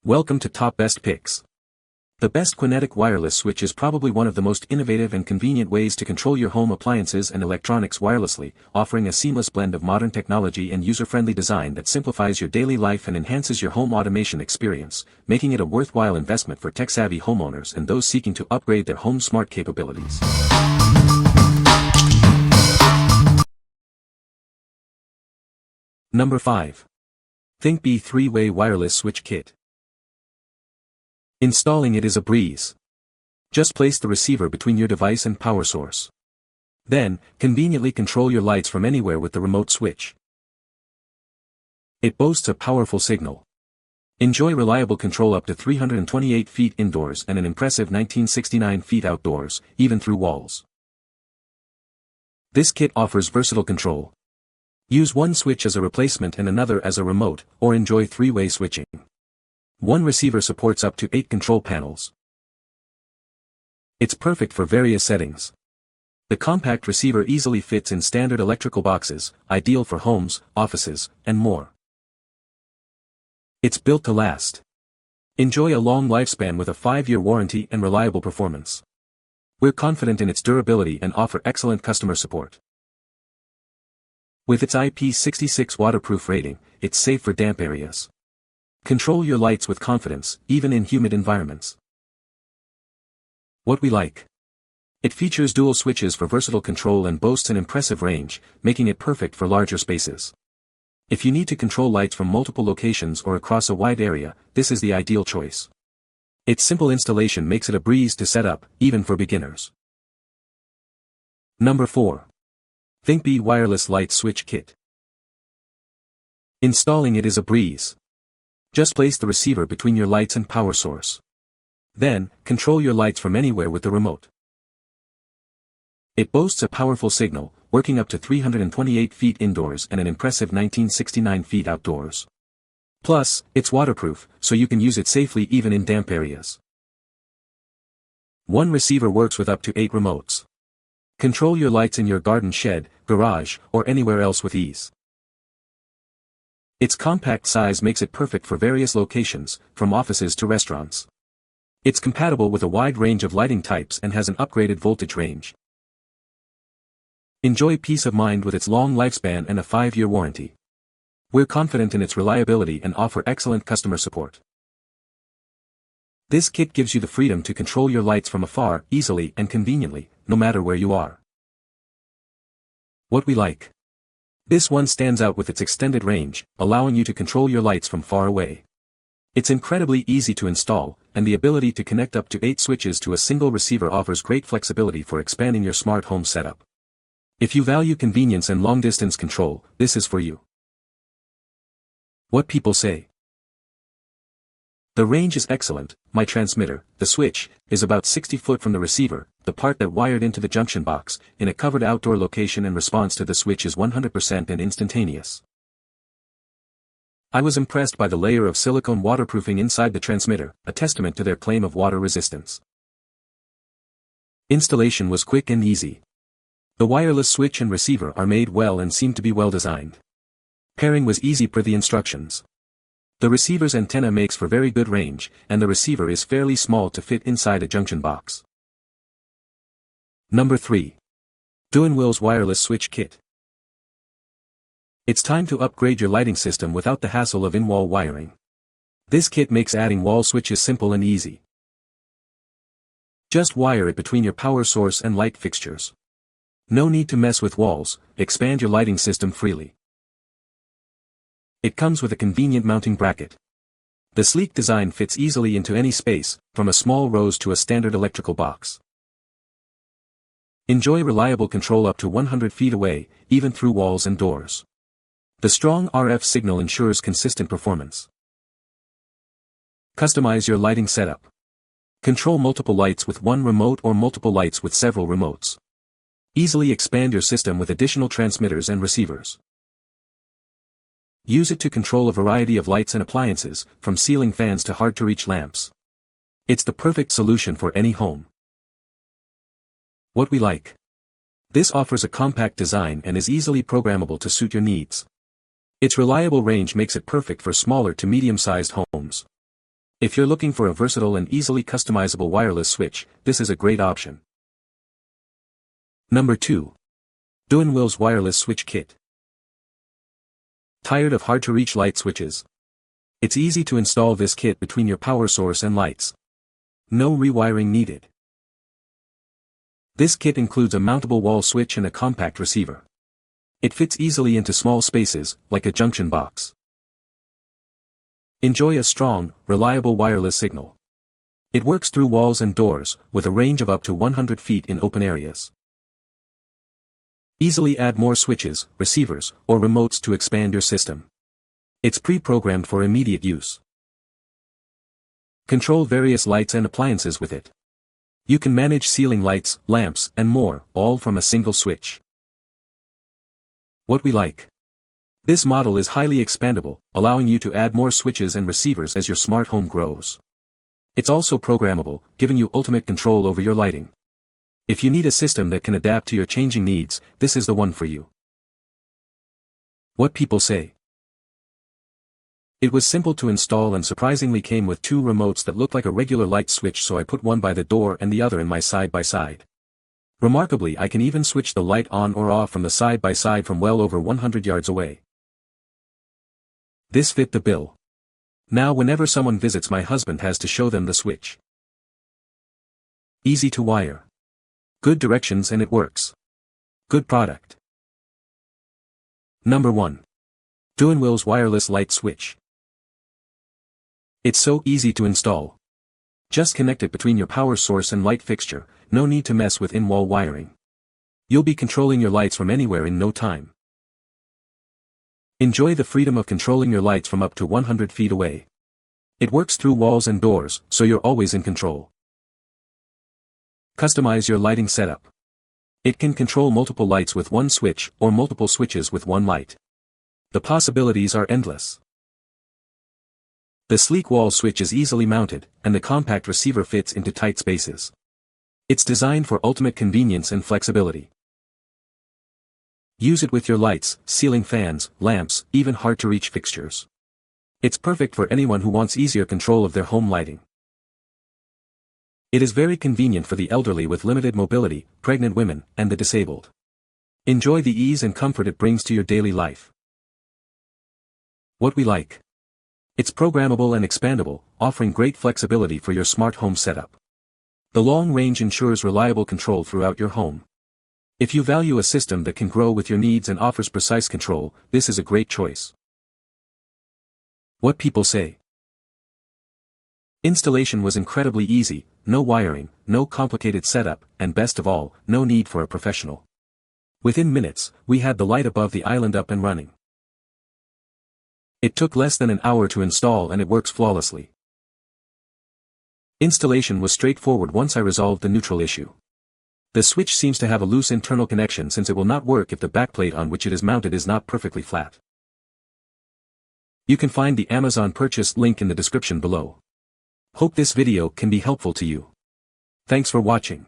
Welcome to Top Best Picks. The best Quinetic Wireless Switch is probably one of the most innovative and convenient ways to control your home appliances and electronics wirelessly, offering a seamless blend of modern technology and user-friendly design that simplifies your daily life and enhances your home automation experience, making it a worthwhile investment for tech-savvy homeowners and those seeking to upgrade their home smart capabilities. Number 5. Thinkbee 3-Way Wireless Switch Kit. Installing it is a breeze. Just place the receiver between your device and power source. Then, conveniently control your lights from anywhere with the remote switch. It boasts a powerful signal. Enjoy reliable control up to 328 feet indoors and an impressive 1969 feet outdoors, even through walls. This kit offers versatile control. Use one switch as a replacement and another as a remote, or enjoy three-way switching. One receiver supports up to 8 control panels. It's perfect for various settings. The compact receiver easily fits in standard electrical boxes, ideal for homes, offices, and more. It's built to last. Enjoy a long lifespan with a 5-year warranty and reliable performance. We're confident in its durability and offer excellent customer support. With its IP66 waterproof rating, it's safe for damp areas. Control your lights with confidence, even in humid environments. What we like. It features dual switches for versatile control and boasts an impressive range, making it perfect for larger spaces. If you need to control lights from multiple locations or across a wide area, this is the ideal choice. Its simple installation makes it a breeze to set up, even for beginners. Number 4. Thinkbee Wireless Light Switch Kit. Installing it is a breeze. Just place the receiver between your lights and power source. Then, control your lights from anywhere with the remote. It boasts a powerful signal, working up to 328 feet indoors and an impressive 1969 feet outdoors. Plus, it's waterproof, so you can use it safely even in damp areas. One receiver works with up to 8 remotes. Control your lights in your garden shed, garage, or anywhere else with ease. Its compact size makes it perfect for various locations, from offices to restaurants. It's compatible with a wide range of lighting types and has an upgraded voltage range. Enjoy peace of mind with its long lifespan and a 5-year warranty. We're confident in its reliability and offer excellent customer support. This kit gives you the freedom to control your lights from afar, easily and conveniently, no matter where you are. What we like. This one stands out with its extended range, allowing you to control your lights from far away. It's incredibly easy to install, and the ability to connect up to 8 switches to a single receiver offers great flexibility for expanding your smart home setup. If you value convenience and long-distance control, this is for you. What people say. The range is excellent. My transmitter, the switch, is about 60 foot from the receiver, the part that wired into the junction box, in a covered outdoor location, and response to the switch is 100% and instantaneous. I was impressed by the layer of silicone waterproofing inside the transmitter, a testament to their claim of water resistance. Installation was quick and easy. The wireless switch and receiver are made well and seem to be well designed. Pairing was easy per the instructions. The receiver's antenna makes for very good range, and the receiver is fairly small to fit inside a junction box. Number 3. DEWENWILS Wireless Switch Kit. It's time to upgrade your lighting system without the hassle of in-wall wiring. This kit makes adding wall switches simple and easy. Just wire it between your power source and light fixtures. No need to mess with walls, expand your lighting system freely. It comes with a convenient mounting bracket. The sleek design fits easily into any space, from a small rose to a standard electrical box. Enjoy reliable control up to 100 feet away, even through walls and doors. The strong RF signal ensures consistent performance. Customize your lighting setup. Control multiple lights with one remote or multiple lights with several remotes. Easily expand your system with additional transmitters and receivers. Use it to control a variety of lights and appliances, from ceiling fans to hard-to-reach lamps. It's the perfect solution for any home. What we like. This offers a compact design and is easily programmable to suit your needs. Its reliable range makes it perfect for smaller to medium-sized homes. If you're looking for a versatile and easily customizable wireless switch, this is a great option. Number 2. DEWENWILS Wireless Switch Kit. Tired of hard-to-reach light switches? It's easy to install this kit between your power source and lights. No rewiring needed. This kit includes a mountable wall switch and a compact receiver. It fits easily into small spaces, like a junction box. Enjoy a strong, reliable wireless signal. It works through walls and doors, with a range of up to 100 feet in open areas. Easily add more switches, receivers, or remotes to expand your system. It's pre-programmed for immediate use. Control various lights and appliances with it. You can manage ceiling lights, lamps, and more, all from a single switch. What we like. This model is highly expandable, allowing you to add more switches and receivers as your smart home grows. It's also programmable, giving you ultimate control over your lighting. If you need a system that can adapt to your changing needs, this is the one for you. What people say. It was simple to install and surprisingly came with 2 remotes that looked like a regular light switch, so I put one by the door and the other in my side-by-side. Remarkably, I can even switch the light on or off from the side-by-side from well over 100 yards away. This fit the bill. Now whenever someone visits, my husband has to show them the switch. Easy to wire. Good directions and it works. Good product. Number 1. DEWENWILS Wireless Light Switch. It's so easy to install. Just connect it between your power source and light fixture, no need to mess with in-wall wiring. You'll be controlling your lights from anywhere in no time. Enjoy the freedom of controlling your lights from up to 100 feet away. It works through walls and doors, so you're always in control. Customize your lighting setup. It can control multiple lights with one switch or multiple switches with one light. The possibilities are endless. The sleek wall switch is easily mounted, and the compact receiver fits into tight spaces. It's designed for ultimate convenience and flexibility. Use it with your lights, ceiling fans, lamps, even hard-to-reach fixtures. It's perfect for anyone who wants easier control of their home lighting. It is very convenient for the elderly with limited mobility, pregnant women, and the disabled. Enjoy the ease and comfort it brings to your daily life. What we like. It's programmable and expandable, offering great flexibility for your smart home setup. The long range ensures reliable control throughout your home. If you value a system that can grow with your needs and offers precise control, this is a great choice. What people say. Installation was incredibly easy, no wiring, no complicated setup, and best of all, no need for a professional. Within minutes, we had the light above the island up and running. It took less than an hour to install and it works flawlessly. Installation was straightforward once I resolved the neutral issue. The switch seems to have a loose internal connection since it will not work if the backplate on which it is mounted is not perfectly flat. You can find the Amazon purchase link in the description below. Hope this video can be helpful to you. Thanks for watching.